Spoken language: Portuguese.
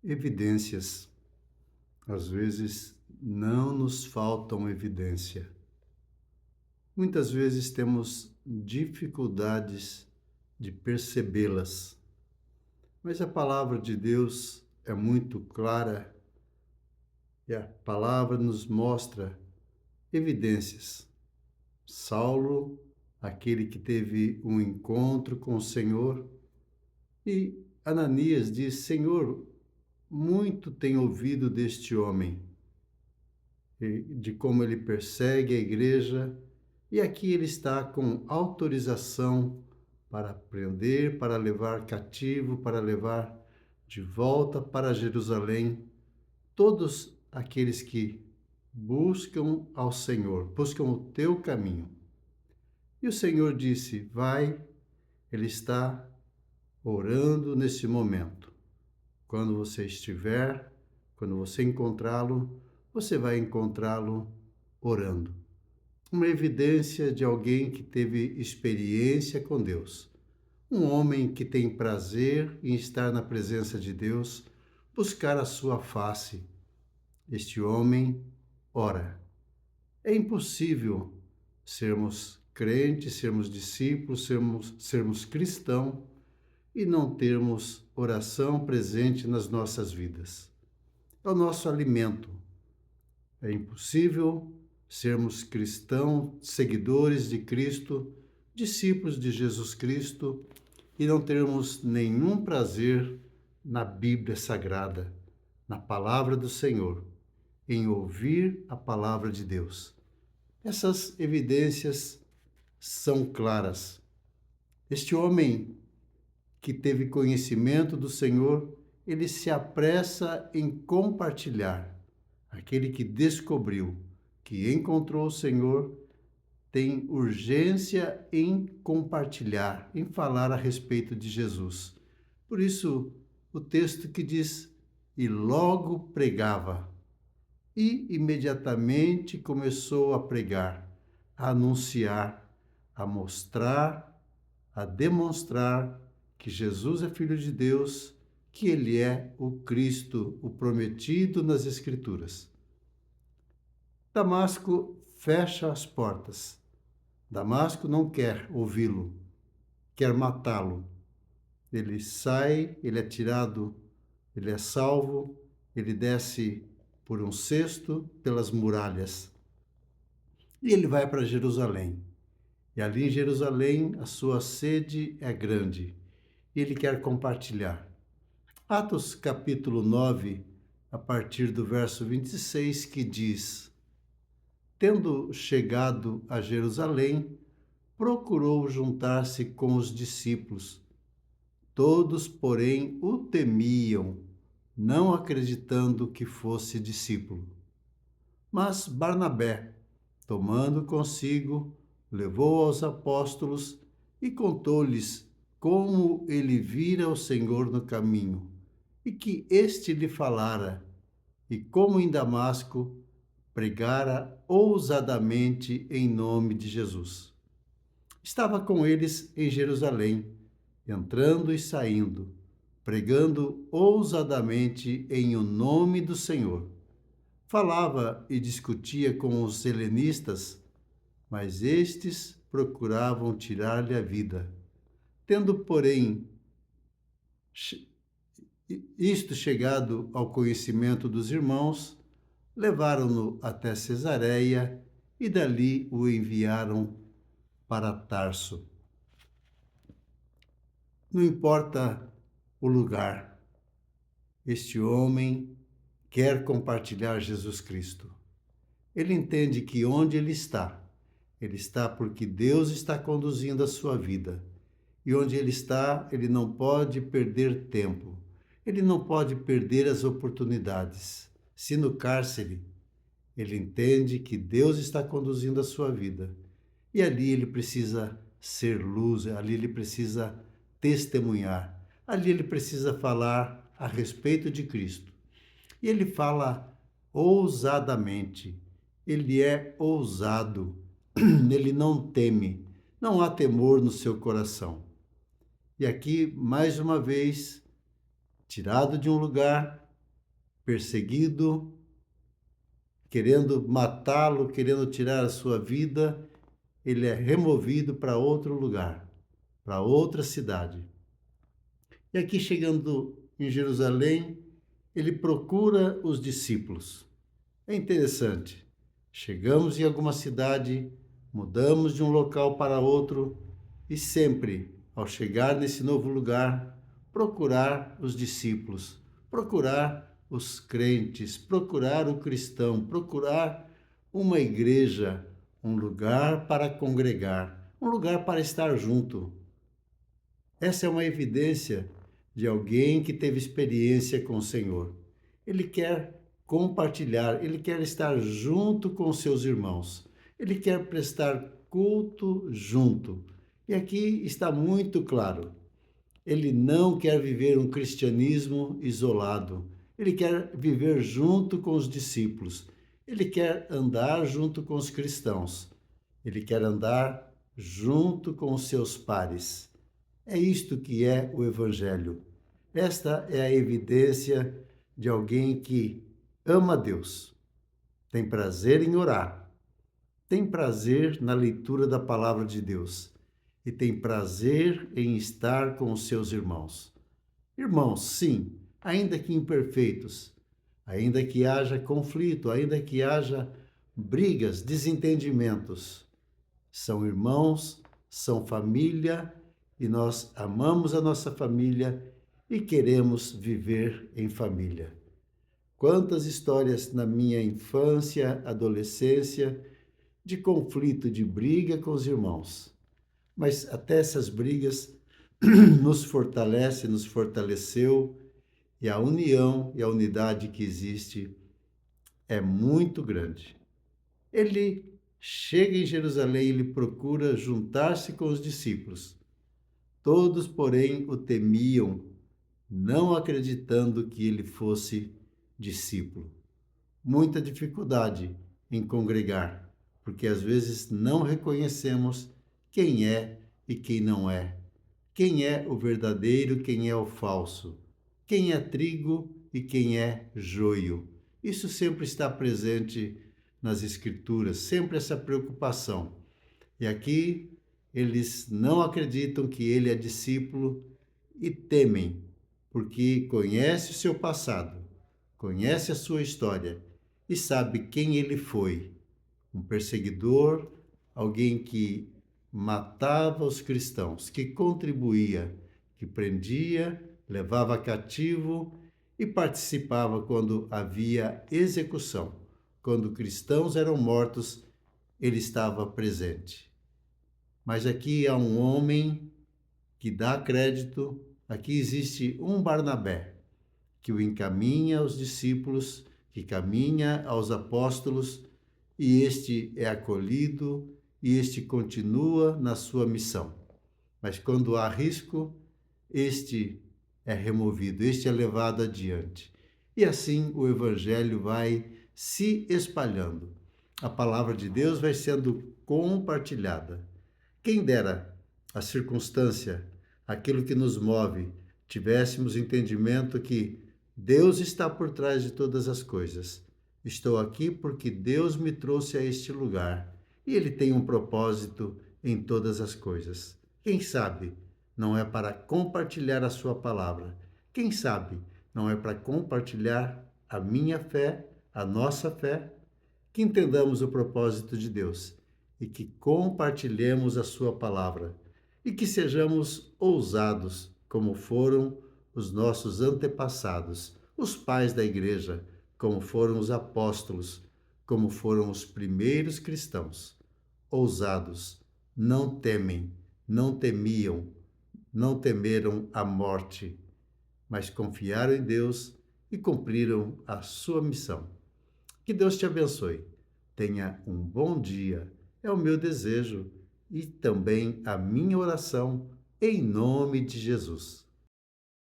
Evidências. Às vezes não nos faltam evidência. Muitas vezes temos dificuldades de percebê-las, mas a palavra de Deus é muito clara e a palavra nos mostra evidências. Saulo, aquele que teve um encontro com o Senhor, e Ananias diz: Senhor, muito tenho ouvido deste homem, de como ele persegue a igreja, e aqui ele está com autorização para prender, para levar cativo, para levar de volta para Jerusalém todos aqueles que buscam ao Senhor, buscam o teu caminho. E o Senhor disse: vai, ele está orando nesse momento. Quando você estiver, quando você encontrá-lo, você vai encontrá-lo orando. Uma evidência de alguém que teve experiência com Deus. Um homem que tem prazer em estar na presença de Deus, buscar a sua face. Este homem ora. É impossível sermos crentes, sermos discípulos, sermos cristãos e não termos oração presente nas nossas vidas. É o nosso alimento. É impossível sermos cristãos, seguidores de Cristo, discípulos de Jesus Cristo e não termos nenhum prazer na Bíblia Sagrada, na palavra do Senhor, em ouvir a palavra de Deus. Essas evidências são claras. Este homem que teve conhecimento do Senhor, ele se apressa em compartilhar. Aquele que descobriu, que encontrou o Senhor, tem urgência em compartilhar, em falar a respeito de Jesus. Por isso, o texto que diz: e logo pregava. E imediatamente começou a pregar, a anunciar, a mostrar, a demonstrar que Jesus é Filho de Deus, que Ele é o Cristo, o prometido nas Escrituras. Damasco fecha as portas. Damasco não quer ouvi-lo, quer matá-lo. Ele sai, ele é tirado, ele é salvo, ele desce por um cesto pelas muralhas. E ele vai para Jerusalém. E ali em Jerusalém a sua sede é grande. E ele quer compartilhar. Atos capítulo 9, a partir do verso 26, que diz: tendo chegado a Jerusalém, procurou juntar-se com os discípulos. Todos, porém, o temiam, não acreditando que fosse discípulo. Mas Barnabé, tomando consigo, levou aos apóstolos e contou-lhes como ele vira o Senhor no caminho, e que este lhe falara, e como em Damasco pregara ousadamente em nome de Jesus. Estava com eles em Jerusalém, entrando e saindo, pregando ousadamente em o nome do Senhor. Falava e discutia com os helenistas, mas estes procuravam tirar-lhe a vida. Tendo, porém, isto chegado ao conhecimento dos irmãos, levaram-no até Cesareia e dali o enviaram para Tarso. Não importa o lugar, este homem quer compartilhar Jesus Cristo. Ele entende que onde ele está porque Deus está conduzindo a sua vida. E onde ele está, ele não pode perder tempo. Ele não pode perder as oportunidades. Se no cárcere, ele entende que Deus está conduzindo a sua vida. E ali ele precisa ser luz, ali ele precisa testemunhar. Ali ele precisa falar a respeito de Cristo. E ele fala ousadamente. Ele é ousado. Ele não teme. Não há temor no seu coração. E aqui, mais uma vez, tirado de um lugar, perseguido, querendo matá-lo, querendo tirar a sua vida, ele é removido para outro lugar, para outra cidade. E aqui, chegando em Jerusalém, ele procura os discípulos. É interessante. Chegamos em alguma cidade, mudamos de um local para outro e sempre, ao chegar nesse novo lugar, procurar os discípulos, procurar os crentes, procurar o cristão, procurar uma igreja, um lugar para congregar, um lugar para estar junto. Essa é uma evidência de alguém que teve experiência com o Senhor. Ele quer compartilhar, ele quer estar junto com seus irmãos. Ele quer prestar culto junto. E aqui está muito claro. Ele não quer viver um cristianismo isolado. Ele quer viver junto com os discípulos. Ele quer andar junto com os cristãos. Ele quer andar junto com os seus pares. É isto que é o Evangelho. Esta é a evidência de alguém que ama Deus, tem prazer em orar, tem prazer na leitura da palavra de Deus e tem prazer em estar com os seus irmãos. Irmãos, sim, ainda que imperfeitos, ainda que haja conflito, ainda que haja brigas, desentendimentos, são irmãos, são família, e nós amamos a nossa família e queremos viver em família. Quantas histórias na minha infância, adolescência, de conflito, de briga com os irmãos. Mas até essas brigas nos fortalece, nos fortaleceu, e a união e a unidade que existe é muito grande. Ele chega em Jerusalém, ele procura juntar-se com os discípulos. Todos, porém, o temiam, não acreditando que ele fosse discípulo. Muita dificuldade em congregar, porque às vezes não reconhecemos quem é e quem não é. Quem é o verdadeiro, quem é o falso. Quem é trigo e quem é joio. Isso sempre está presente nas Escrituras, sempre essa preocupação. E aqui eles não acreditam que ele é discípulo e temem, porque conhece o seu passado, conhece a sua história e sabe quem ele foi. Um perseguidor, alguém que matava os cristãos, que contribuía, que prendia, levava cativo e participava quando havia execução. Quando cristãos eram mortos, ele estava presente. Mas aqui há um homem que dá crédito, aqui existe um Barnabé, que o encaminha aos discípulos, que caminha aos apóstolos, e este é acolhido, e este continua na sua missão. Mas quando há risco, este é removido, este é levado adiante. E assim o Evangelho vai se espalhando. A palavra de Deus vai sendo compartilhada. Quem dera a circunstância, aquilo que nos move, tivéssemos entendimento que Deus está por trás de todas as coisas. Estou aqui porque Deus me trouxe a este lugar e Ele tem um propósito em todas as coisas. Quem sabe não é para compartilhar a sua palavra? Quem sabe não é para compartilhar a minha fé, a nossa fé? Que entendamos o propósito de Deus e que compartilhemos a sua palavra e que sejamos ousados como foram os nossos antepassados, os pais da igreja, como foram os apóstolos, como foram os primeiros cristãos. Ousados, não temem, não temiam, não temeram a morte, mas confiaram em Deus e cumpriram a sua missão. Que Deus te abençoe. Tenha um bom dia. É o meu desejo e também a minha oração em nome de Jesus.